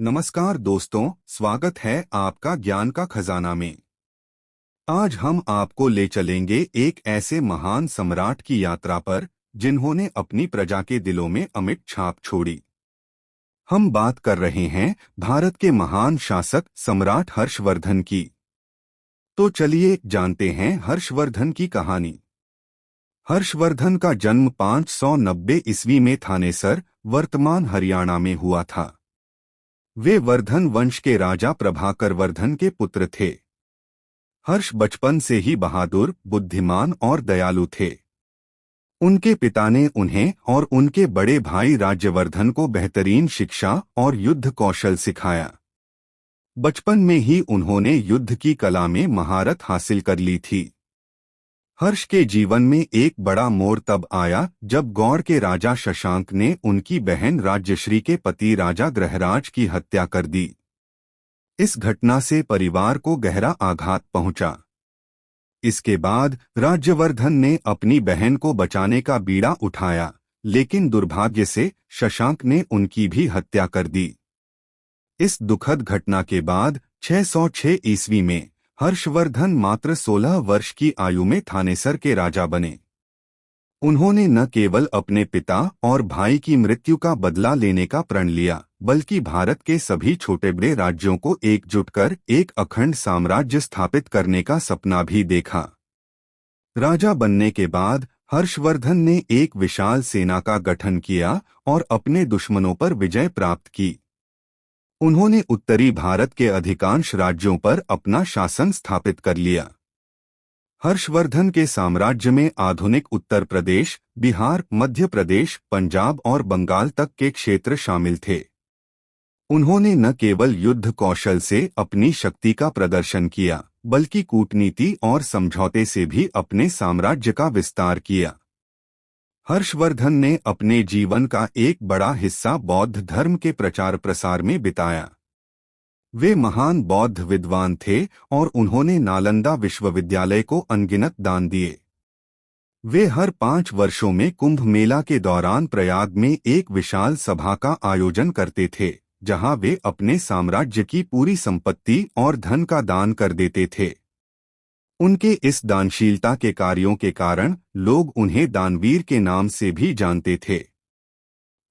नमस्कार दोस्तों, स्वागत है आपका ज्ञान का खजाना में। आज हम आपको ले चलेंगे एक ऐसे महान सम्राट की यात्रा पर जिन्होंने अपनी प्रजा के दिलों में अमिट छाप छोड़ी। हम बात कर रहे हैं भारत के महान शासक सम्राट हर्षवर्धन की। तो चलिए जानते हैं हर्षवर्धन की कहानी। हर्षवर्धन का जन्म 590 ईस्वी में थानेसर, वर्तमान हरियाणा में हुआ था। वे वर्धन वंश के राजा प्रभाकर वर्धन के पुत्र थे। हर्ष बचपन से ही बहादुर, बुद्धिमान और दयालु थे। उनके पिता ने उन्हें और उनके बड़े भाई राज्यवर्धन को बेहतरीन शिक्षा और युद्ध कौशल सिखाया। बचपन में ही उन्होंने युद्ध की कला में महारत हासिल कर ली थी। हर्ष के जीवन में एक बड़ा मोड़ तब आया जब गौड़ के राजा शशांक ने उनकी बहन राज्यश्री के पति राजा ग्रहराज की हत्या कर दी। इस घटना से परिवार को गहरा आघात पहुंचा। इसके बाद राज्यवर्धन ने अपनी बहन को बचाने का बीड़ा उठाया, लेकिन दुर्भाग्य से शशांक ने उनकी भी हत्या कर दी। इस दुखद घटना के बाद 606 ईस्वी में हर्षवर्धन मात्र 16 वर्ष की आयु में थानेसर के राजा बने। उन्होंने न केवल अपने पिता और भाई की मृत्यु का बदला लेने का प्रण लिया, बल्कि भारत के सभी छोटे बड़े राज्यों को एकजुट कर एक अखंड साम्राज्य स्थापित करने का सपना भी देखा। राजा बनने के बाद हर्षवर्धन ने एक विशाल सेना का गठन किया और अपने दुश्मनों पर विजय प्राप्त की। उन्होंने उत्तरी भारत के अधिकांश राज्यों पर अपना शासन स्थापित कर लिया। हर्षवर्धन के साम्राज्य में आधुनिक उत्तर प्रदेश, बिहार, मध्य प्रदेश, पंजाब और बंगाल तक के क्षेत्र शामिल थे। उन्होंने न केवल युद्ध कौशल से अपनी शक्ति का प्रदर्शन किया, बल्कि कूटनीति और समझौते से भी अपने साम्राज्य का विस्तार किया। हर्षवर्धन ने अपने जीवन का एक बड़ा हिस्सा बौद्ध धर्म के प्रचार प्रसार में बिताया। वे महान बौद्ध विद्वान थे और उन्होंने नालंदा विश्वविद्यालय को अनगिनत दान दिए। वे हर 5 वर्षों में कुंभ मेला के दौरान प्रयाग में एक विशाल सभा का आयोजन करते थे, जहां वे अपने साम्राज्य की पूरी संपत्ति और धन का दान कर देते थे। उनके इस दानशीलता के कार्यों के कारण लोग उन्हें दानवीर के नाम से भी जानते थे।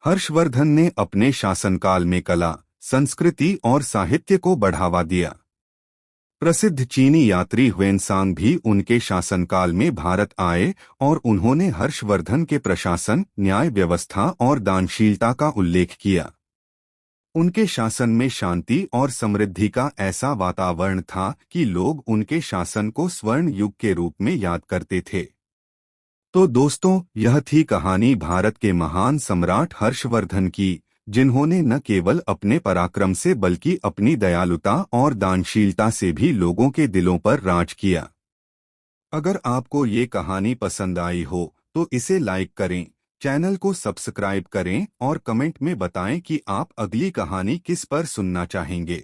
हर्षवर्धन ने अपने शासनकाल में कला, संस्कृति और साहित्य को बढ़ावा दिया। प्रसिद्ध चीनी यात्री ह्वेनसांग भी उनके शासनकाल में भारत आए और उन्होंने हर्षवर्धन के प्रशासन, न्याय व्यवस्था और दानशीलता का उल्लेख किया। उनके शासन में शांति और समृद्धि का ऐसा वातावरण था कि लोग उनके शासन को स्वर्ण युग के रूप में याद करते थे। तो दोस्तों, यह थी कहानी भारत के महान सम्राट हर्षवर्धन की, जिन्होंने न केवल अपने पराक्रम से बल्कि अपनी दयालुता और दानशीलता से भी लोगों के दिलों पर राज किया। अगर आपको ये कहानी पसंद आई हो तो इसे लाइक करें, चैनल को सब्सक्राइब करें और कमेंट में बताएं कि आप अगली कहानी किस पर सुनना चाहेंगे।